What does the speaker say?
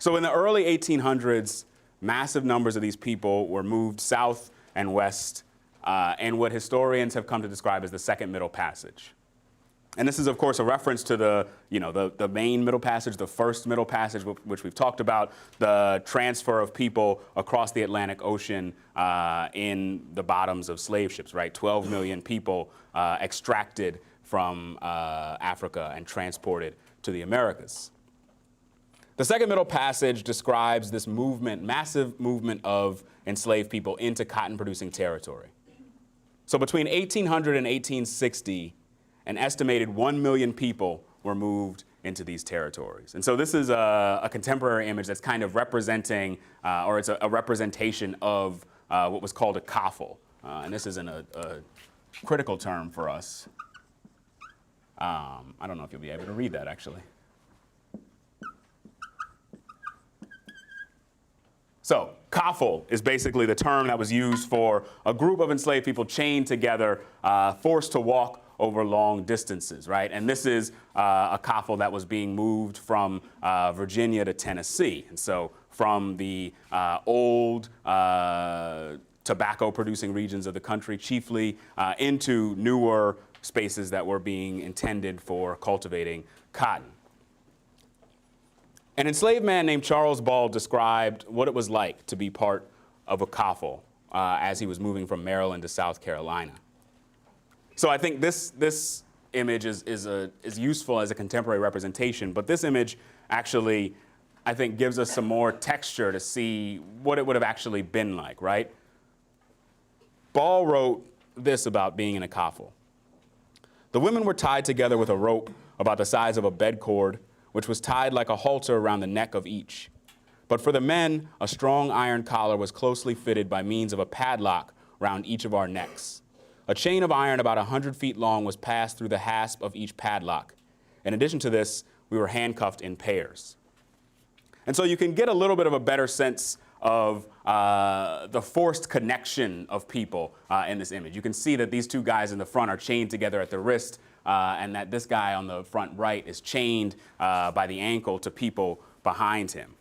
So in the early 1800s, massive numbers of these people were moved south and west in what historians have come to describe as the Second Middle Passage. And this is, of course, a reference to the main Middle Passage, the First Middle Passage, which we've talked about, the transfer of people across the Atlantic Ocean in the bottoms of slave ships, right? 12 million people extracted from Africa and transported to the Americas. The Second Middle Passage describes this movement, massive movement of enslaved people into cotton-producing territory. So between 1800 and 1860, an estimated 1 million people were moved into these territories. And so this is a contemporary image that's kind of representing, or it's a representation of what was called a coffle. And this isn't a critical term for us. I don't know if you'll be able to read that, actually. So coffle is basically the term that was used for a group of enslaved people chained together, forced to walk over long distances, right? And this is a coffle that was being moved from Virginia to Tennessee. And so from the old tobacco-producing regions of the country, chiefly into newer spaces that were being intended for cultivating cotton. An enslaved man named Charles Ball described what it was like to be part of a coffle as he was moving from Maryland to South Carolina. So I think this image is useful as a contemporary representation, but this image actually, I think, gives us some more texture to see what it would have actually been like, right? Ball wrote this about being in a coffle. The women were tied together with a rope about the size of a bed cord, which was tied like a halter around the neck of each. But for the men, a strong iron collar was closely fitted by means of a padlock round each of our necks. A chain of iron about 100 feet long was passed through the hasp of each padlock. In addition to this, we were handcuffed in pairs. And so you can get a little bit of a better sense of the forced connection of people in this image. You can see that these two guys in the front are chained together at the wrist, and that this guy on the front right is chained by the ankle to people behind him.